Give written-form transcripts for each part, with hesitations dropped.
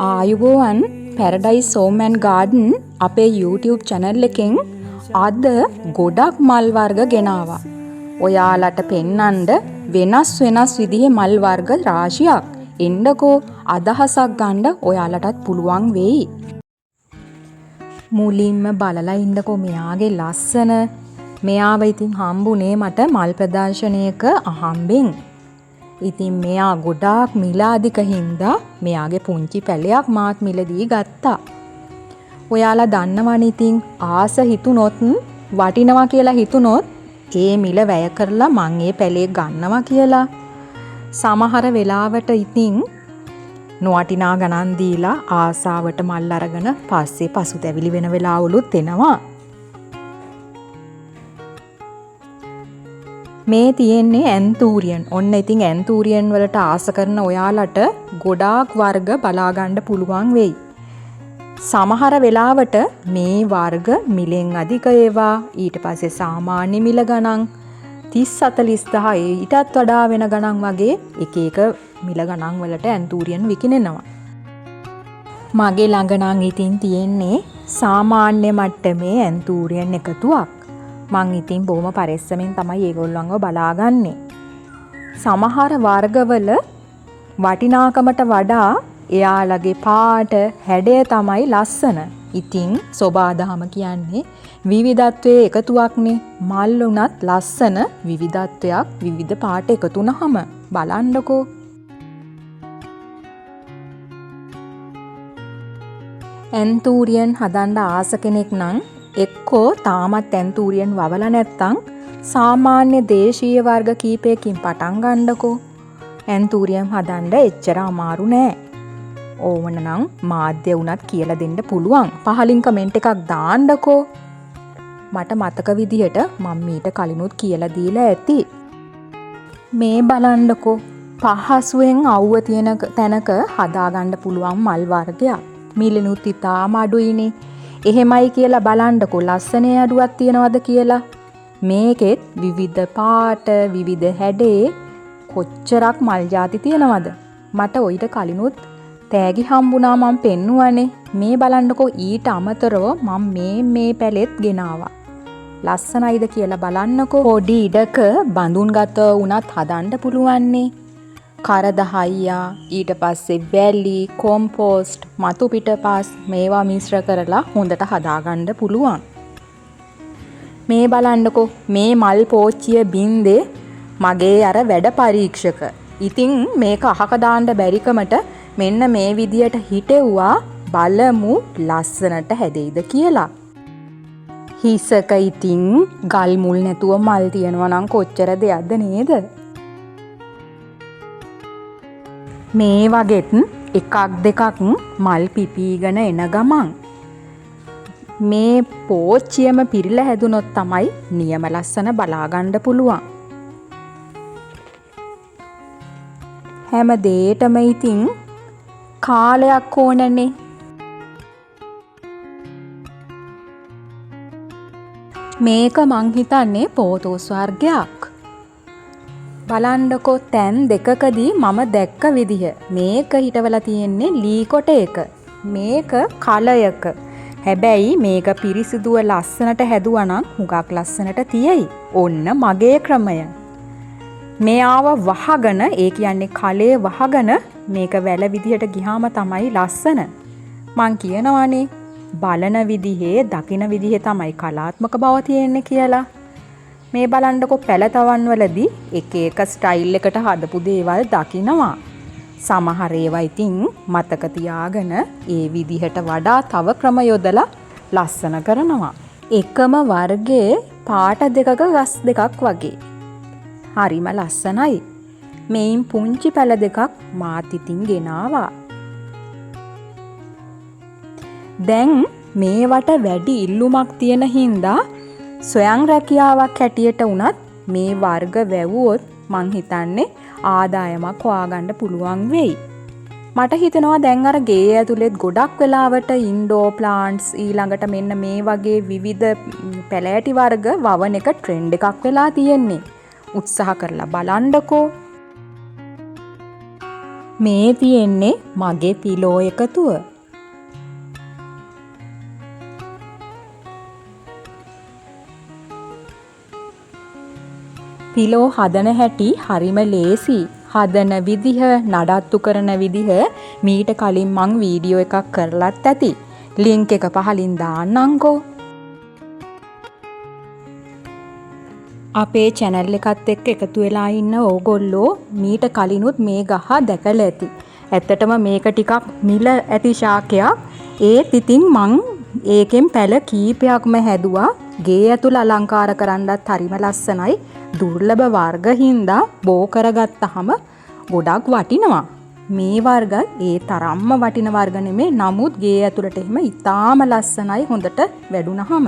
ආයුබෝවන් paradise home and garden අපේ YouTube channel එකෙන් අද ගොඩක් මල් වර්ග ගෙනාවා. ඔයාලට පෙන්නන්න වෙනස් විදිහේ මල් වර්ග රාශියක්. එන්නකෝ අදහසක් ගන්න ඔයාලටත් පුළුවන් වෙයි. මුලින්ම බලලා ඉන්නකෝ මෙයාගේ ලස්සන. මෙයාව ඉතින් හම්බුනේ මට මල් ප්‍රදර්ශනයක අහම්බෙන්. ඉතින් මෙයා ගොඩාක් මිල අධික හින්දා මෙයාගේ පුංචි පැලයක් මාත් මිලදී ගත්තා. ඔයාලා දන්නවනේ ඉතින් ආස හිතුනොත් වටිනවා කියලා හිතුනොත් ඒ මිල වැය කරලා මං ඒ පැලේ ගන්නවා කියලා. සමහර වෙලාවට ඉතින් නොවටිනා ගණන් දීලා ආසාවට මල් අරගෙන පස්සේ පසුතැවිලි වෙන වෙලාවලුත් එනවා. මේ තියෙන්නේ ඇන්තූරියන්. ඔන්න ඉතින් ඇන්තූරියන් වලට ආස කරන ඔයාලට ගොඩාක් වර්ග බලා ගන්න පුළුවන් වෙයි. සමහර වෙලාවට මේ වර්ග මිලෙන් අධික ඒවා ඊට පස්සේ සාමාන්‍ය මිල ගණන් 30-40,000 ඊටත් වඩා වෙන ගණන් වගේ එක එක මිල ගණන් වලට ඇන්තූරියන් විකිනෙනවා. මගේ ළඟ නම් ඉතින් තියෙන්නේ සාමාන්‍ය මට්ටමේ ඇන්තූරියන් එකතුවක්. මං ඉතින් බොහොම පරිස්සමෙන් තමයි ඒගොල්ලන්ව බලාගන්නේ. සමහර වර්ගවල වටිනාකමට වඩා එයාලගේ පාට හැඩය තමයි ලස්සන. ඉතින් සෝබාදහම කියන්නේ විවිධත්වයේ එකතුවක්නේ. මල් උනත් ලස්සන විවිධත්වයක් විවිධ පාට එකතු වුනහම බලන්නකෝ. ඇන්තූරියන් හදන්න ආස කෙනෙක් නම් එක්කෝ තාමත් ඇන්තූරියන් වවලා නැත්තම් සාමාන්‍ය දේශීය වර්ග කීපයකින් පටන් ගන්නකෝ. ඇන්තූරියන් හදන්න එච්චර අමාරු නෑ. ඕවන නම් මාධ්‍ය වුණත් කියලා දෙන්න පුළුවන්. පහලින් කමෙන්ට් එකක් දාන්නකෝ. මට මතක විදිහට මම මීට කලිනුත් කියලා දීලා ඇති. මේ බලන්නකෝ. පහසුවෙන් අවුව තියෙන තැනක හදාගන්න පුළුවන් මල් වර්ගයක්. මිලනුත් ඉතාම අඩුයිනේ. එහෙමයි කියලා බලන්නකෝ ලස්සනේ අඩුවක් තියනවද කියලා. මේකෙත් විවිධ පාට විවිධ හැඩේ කොච්චරක් මල් ಜಾති තියනවද. මට ඔයිට කලිනුත් තෑගි හම්බුණා මම පෙන්නුවනේ. මේ බලන්නකෝ ඊට අමතරව මම මේ පැලෙත් ගෙනාවා. ලස්සනයිද කියලා බලන්නකෝ. පොඩි ඉඩක බඳුන් ගත උනත් හදන්න පුළුවන්නේ. කරදහයියා ඊට පස්සේ වැලි කොම්පෝස්ට් මතු පිටපස් මේවා මිශ්‍ර කරලා හොඳට හදාගන්න පුළුවන්. මේ බලන්නකෝ මේ මල් පෝච්චිය බින්දේ මගේ අර වැඩ පරීක්ෂක. ඉතින් මේක අහක දාන්න බැරිකමට මෙන්න මේ විදියට හිටෙව්වා. බලමු ලස්සනට හැදෙයිද කියලා. හිසක ඉතින් ගල් මුල් නැතුව මල් තියනවා නම් කොච්චර දෙයක්ද නේද? මේ වගෙත් එකක් දෙකක් මල් පිපීගෙන එන ගමන් මේ පෝච්චියම පිරිලා හැදුනොත් තමයි නියම ලස්සන බලාගන්න පුළුවන්. හැම දෙයකටම ඉතින් කාලයක් ඕනනේ. මේක මං හිතන්නේ පෝතෝස් වර්ගයක්. බලන්නකෝ තැන් දෙකකදී මම දැක්ක විදිහ. මේක හිටවලා තියෙන්නේ ලී කොට එක. මේක කලයක. හැබැයි මේක පිරිසිදුව ලස්සනට හැදුවා නම් හුඟක් ලස්සනට තියෙයි. ඔන්න මගේ ක්‍රමය. මෙයාව වහගෙන ඒ කියන්නේ කලේ වහගෙන මේක වැල විදිහට ගියාම තමයි ලස්සන. මං කියනවානේ බලන විදිහේ දකින විදිහේ තමයි කලාත්මක බව තියෙන්නේ කියලා. මේ බලන්නකො පැලතවන් වලදී එක එක ස්ටයිල් එකට හදපු දේවල් දකිනවා. සමහර ඒවා ඉතින් මතක තියාගෙන ඒ විදිහට වඩා තව ක්‍රම යොදලා ලස්සන කරනවා. එකම වර්ගයේ පාට දෙකක ගස් දෙකක් වගේ. හරිම ලස්සනයි. මේන් පුංචි පැල දෙකක් මාත් ඉතින් ගෙනාවා. දැන් මේවට වැඩි ඉල්ලුමක් තියෙන හින්දා ස්වයං රැකියාවක් හැටියට වුණත් මේ වර්ග වැවුවොත් මං හිතන්නේ ආදායමක් හොයාගන්න පුළුවන් වෙයි. මට හිතෙනවා දැන් අර ගේ ඇතුළෙත් ගොඩක් වෙලාවට ඉන්ඩෝර් ප්ලාන්ට්ස් ඊළඟට මෙන්න මේ වගේ විවිධ පැලෑටි වර්ග වවන එක ට්‍රෙන්ඩ් එකක් වෙලා තියෙන්නේ. උත්සාහ කරලා බලන්නකෝ. මේ තියෙන්නේ මගේ පිලෝ එකතුව. පිලෝ හදන හැටි හරිම ලේසි. හදන විදිහ, නඩත්තු කරන විදිහ මීට කලින් මං වීඩියෝ එකක් කරලත් ඇති. ලින්ක් එක පහලින් දාන්නම්කෝ. අපේ channel එකත් එක්ක එකතු වෙලා ඉන්න ඕගොල්ලෝ මීට කලිනුත් මේ ගහ දැකලා ඇති. ඇත්තටම මේක ටිකක් මිල ඇති ශාකයක්. ඒත් ඉතින් මං ඒකෙන් පැල කීපයක්ම හැදුවා. ගේ ඇතුළ අලංකාර කරන්නත් හරිම ලස්සනයි. දුර්ලභ වර්ග හින්දා බෝ කරගත්තාම ගොඩක් වටිනවා. මේ වර්ග ඒ තරම්ම වටින වර්ග නෙමේ. නමුත් ගේ ඇතුළට එහෙම ඉතාම ලස්සනයි හොඳට වැඩුණාම.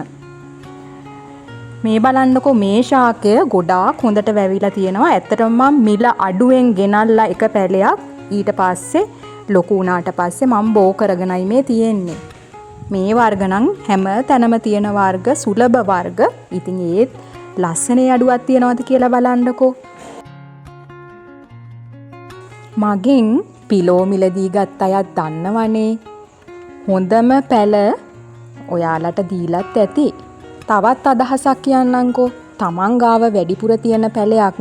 මේ බලන්නකෝ මේ ශාකය ගොඩාක් හොඳට වැවිලා තියෙනවා. ඇත්තටම මම මිල අඩුවෙන් ගෙනල්ලා එක පැලයක් ඊට පස්සේ ලොකු වුණාට පස්සේ මම බෝ කරගෙනයි මේ තියෙන්නේ. මේ වර්ග නම් හැම තැනම තියෙන වර්ග සුලභ වර්ග. ඉතින් ඒත් ලස්සනේ අඩුවක් තියනවාද කියලා බලන්නකෝ. මගෙන් පිලෝ මිලදී ගත්ත අයත් දන්නවනේ. හොඳම පැල ඔයාලට දීලත් ඇති. තවත් අදහසක් කියන්නම්කෝ. තමන් ගාව වැඩිපුර තියෙන පැලයක්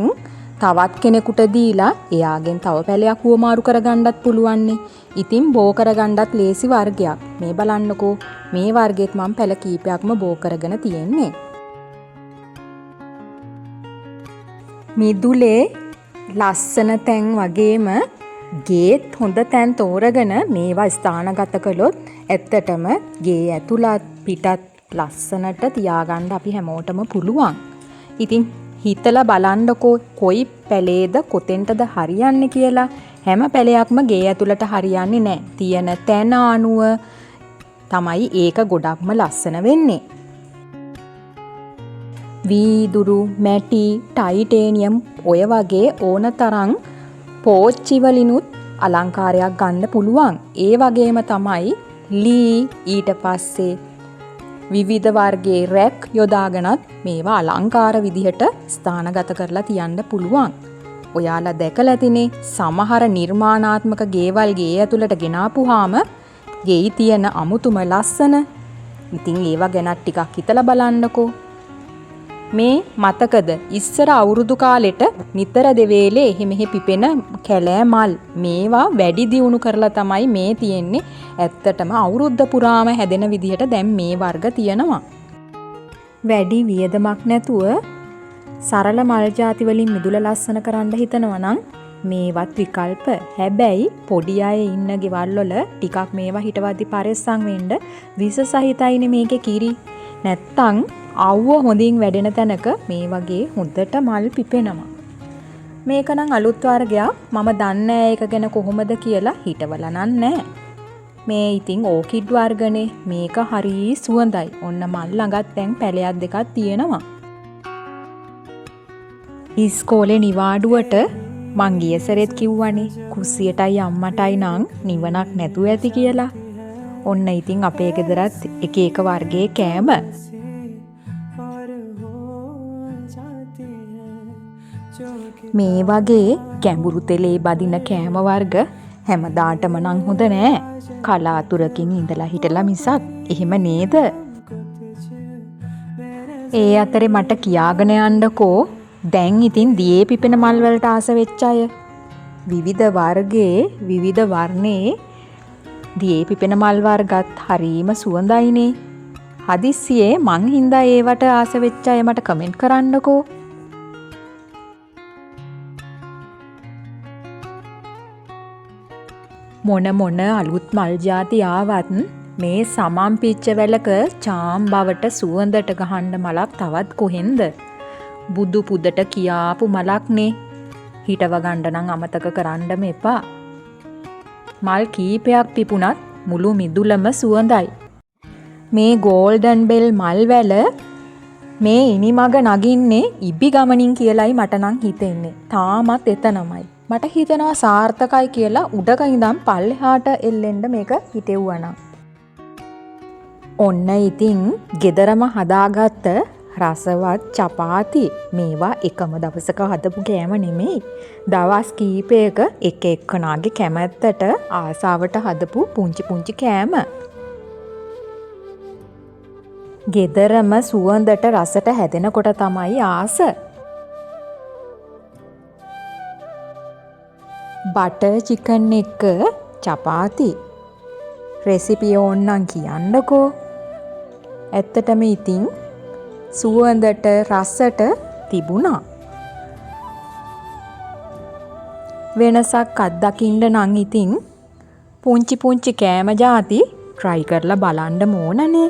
තවත් කෙනෙකුට දීලා එයාගෙන් තව පැලයක් වුවමාරු කරගන්නත් පුළුවන්නේ. ඉතින් බෝ කරගන්නත් ලේසි වර්ගයක්. මේ බලන්නකෝ. මේ වර්ගෙත් මම පැල කීපයක්ම බෝ කරගෙන තියෙන්නේ. මිදුලේ ලස්සන තැන් වගේම ගේත් හොඳ තැන් තෝරගෙන මේවා ස්ථානගත කළොත් ඇත්තටම ගේ ඇතුළත් පිටත් ලස්සනට තියාගන්න අපි හැමෝටම පුළුවන්. ඉතින් හිතලා බලන්නකෝ කොයි පැලේද කොතෙන්ටද හරියන්නේ කියලා. හැම පැලයක්ම ගේ ඇතුළට හරියන්නේ නැහැ. තියෙන තැන අනුව තමයි ඒක ගොඩක්ම ලස්සන වෙන්නේ. වීදුරු, මැටි, ටයිටේනියම් ඔය වගේ ඕන තරම් පෝච්චි වලිනුත් අලංකාරයක් ගන්න පුළුවන්. ඒ වගේම තමයි ලී ඊට පස්සේ විවිධ වර්ගයේ රැක් යොදාගෙනත් මේවා අලංකාර විදිහට ස්ථානගත කරලා තියන්න පුළුවන්. ඔයාලා දැකලා ඇතිනේ සමහර නිර්මාණාත්මක ගේවල් ගේ ඇතුළට ගෙනාපුවාම ගෙයි තියෙන අමුතුම ලස්සන. ඉතින් ඒවා ගැනත් ටිකක් හිතලා බලන්නකෝ. මේ මතකද ඉස්සර අවුරුදු කාලෙට නිතර දෙවේලේ එහෙ මෙහෙ පිපෙන කැලෑ මල් මේවා වැඩි දියුණු කරලා තමයි මේ තියෙන්නේ. ඇත්තටම අවුරුද්ද පුරාම හැදෙන විදිහට දැන් මේ වර්ග තියෙනවා. වැඩි වියදමක් නැතුව සරල මල් ಜಾති වලින් මිදුල ලස්සන කරන්න හිතනවා නම් මේවත් විකල්ප. හැබැයි පොඩි අය ඉන්න ගෙවල් වල ටිකක් මේවා හිටවද්දි පරිස්සම් වෙන්න. විස සහිතයිනේ මේකේ කිරි. නැත්තම් අවුව හොඳින් වැඩෙන තැනක මේ වගේ හොඳට මල් පිපෙනවා. මේක නම් අලුත් වර්ගයක්. මම දන්නේ ඒක ගැන කොහොමද කියලා හිතවලා නෑ. මේ ඉතින් ඕකිඩ් වර්ගනේ. මේක හරි සුවඳයි. ඔන්න මල් ළඟත් දැන් පැලයක් දෙකක් තියෙනවා. ඉස්කෝලේ නිවාඩුවට මං ගිය සැරේත් කිව්වනේ කුස්සියටයි අම්මටයි නම් නිවනක් නැතුව ඇති කියලා. ඔන්න ඉතින් අපේ ගෙදරත් එක එක වර්ගයේ කෑම. මේ වගේ ගැඹුරු තෙලේ බදින කෑම වර්ග හැමදාටම නම් හොඳ නෑ. කලාතුරකින් ඉඳලා හිටලා මිසක්. එහෙම නේද? ඒ අතරේ මට කියාගෙන යන්නකෝ. දැන් ඉතින් දියේ පිපෙන මල් වලට ආස වෙච්ච අය. විවිධ වර්ගයේ විවිධ වර්ණයේ දියේ පිපෙන මල් වර්ගත් හරීම සුවඳයිනේ. හදිස්සියේ මං හින්දා ඒවට ආස වෙච්ච අය මට කමෙන්ට් කරන්නකෝ. මොන අලුත් මල් ಜಾති ආවත් මේ සමම් පිච්ච වැලක චාම් බවට සුවඳට ගහන්න මලක් තවත් කොහෙන්ද? බුදු පුදට කියාපු මලක්නේ. හිටව ගන්න නම් අමතක කරන්නම එපා. මල් කීපයක් පිපුණත් මුළු මිදුලම සුවඳයි. මේ ගෝල්ඩන් බෙල් මල් වැල මේ ඉනිමග නගින්නේ ඉබි ගමනින් කියලයි මට නම් හිතෙන්නේ. තාමත් එතනමයි. මට හිතෙනවා සාර්ථකයි කියලා උඩක ඉඳන් පල්ලෙහාට එල්ලෙන්න මේක හිතෙව්වා නම්. ඔන්න ඉතින් ගෙදරම හදාගත්ත රසවත් චපාති මේවා එකම දවසක හදපු කෑම නෙමෙයි. දවස් කීපයක එක එක්කනාගේ කැමැත්තට ආසාවට හදපු පුංචි පුංචි කෑම. ගෙදරම සුවඳට රසට හැදෙනකොට තමයි ආස. බටර් චිකන් එක චපාති රෙසිපිය ඕන්නම් කියන්නකෝ. ඇත්තටම ඉතින් සුවඳට රසට තිබුණා. වෙනසක් අත්දකින්න නම් ඉතින් පුංචි පුංචි කෑම જાති try කරලා බලන්න ඕනනේ.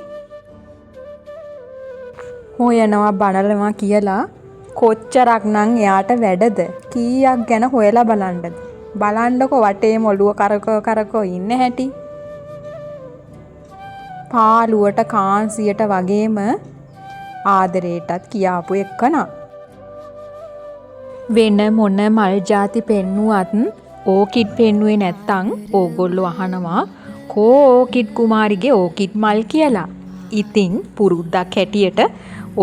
හොයනවා බලනවා කියලා කොච්චරක් නම් එයාට වැඩද? කීයක් ගැන හොයලා බලන්නද? බලන්නකො වටේම ඔළුව කරකෝ ඉන්න හැටි. පාළුවට කාන්සියට වගේම ආදරේටත් කියාපු එක්කන. වෙන මොන මල් ಜಾති පෙන්නුවත් ඕකිඩ් පෙන්නුවේ නැත්තම් ඕගොල්ලෝ අහනවා කෝ ඕකිඩ් කුමාරිගේ ඕකිඩ් මල් කියලා. ඉතින් පුරුද්දක් හැටියට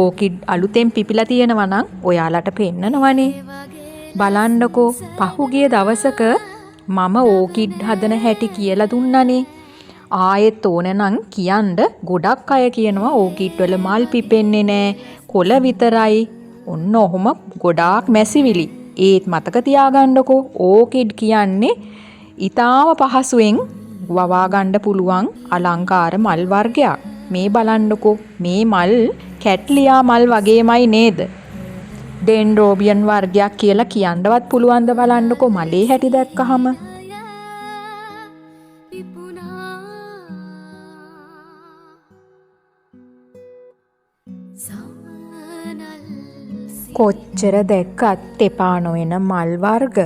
ඕකිඩ් අලුතෙන් පිපිලා තියෙනවා නම් ඔයාලට පෙන්නනවනේ. බලන්නකෝ පහුගිය දවසක මම ඕකිඩ් හදන හැටි කියලා දුන්නනේ. ආයෙත් ඕන නම් කියන්න. ගොඩක් අය කියනවා ඕකිඩ් වල මල් පිපෙන්නේ නෑ, කොළ විතරයි. ඔන්න ඔහොම ගොඩාක් මැසිවිලි. ඒත් මතක තියාගන්නකෝ ඕකිඩ් කියන්නේ ඊටාම පහසුවෙන් වවා ගන්න පුළුවන් අලංකාර මල් වර්ගයක්. මේ බලන්නකෝ මේ මල් කැට්ලියා මල් වගේමයි නේද? ඩෙන්ඩ්‍රෝබියන් වර්ගයක් කියලා කියන්නවත් පුළුවන්ද බලන්නකෝ මලේ හැටි දැක්කහම. කොච්චර දැක්කත් එපා නොවන මල් වර්ග.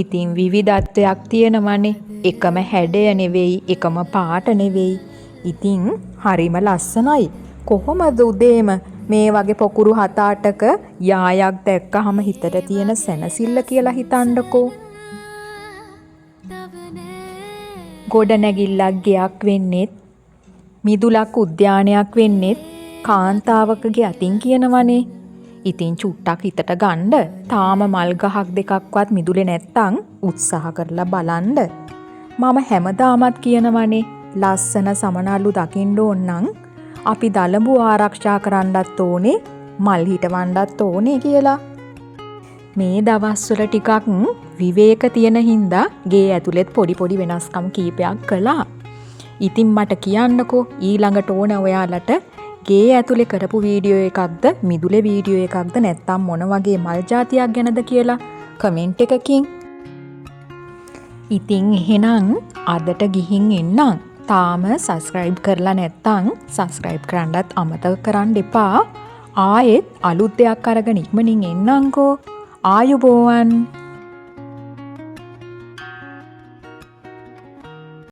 ඉතින් විවිධත්වයක් තියෙනවනේ. එකම හැඩය නෙවෙයි, එකම පාට නෙවෙයි. ඉතින් හරිම ලස්සනයි. කොහොමද උදේම මේ වගේ පොකුරු 7-8ක යායක් දැක්කහම හිතට තියෙන සැනසෙල්ල කියලා හිතන්නකෝ. ගොඩනැගිල්ලක් ගෙයක් වෙන්නෙත්, මිදුලක් උද්‍යානයක් වෙන්නෙත් කාන්තාවකගේ අතින් කියනවනේ. ඉතින් චුට්ටක් හිතට ගන්න. තාම මල් ගහක් දෙකක්වත් මිදුලේ නැත්තම් උත්සාහ කරලා බලන්න. මම හැමදාමත් කියනවනේ ලස්සන සමනල්ලු දකින්න ඕන නම් අපි දලඹු ආරක්ෂා කරන්නත් ඕනේ, මල් හිටවන්නත් ඕනේ කියලා. මේ දවස්වල ටිකක් විවේක තියෙන හින්දා ගේ ඇතුළෙත් පොඩි පොඩි වෙනස්කම් කීපයක් කළා. ඉතින් මට කියන්නකෝ ඊළඟට ඕන ඔයාලට ගේ ඇතුලේ කරපු වීඩියෝ එකක්ද, මිදුලේ වීඩියෝ එකක්ද, නැත්නම් මොන වගේ මල් జాතියක් ගැනද කියලා කමෙන්ට් එකකින්. ඉතින් එහෙනම් අදට ගිහින් එන්නම්. තාම සබස්ක්‍රයිබ් කරලා නැත්නම් සබස්ක්‍රයිබ් කරන්නත් අමතක කරන්න එපා. ආයෙත් අලුත් දෙයක් අරගෙන ඉක්මනින් එන්නම්කෝ. ආයුබෝවන්.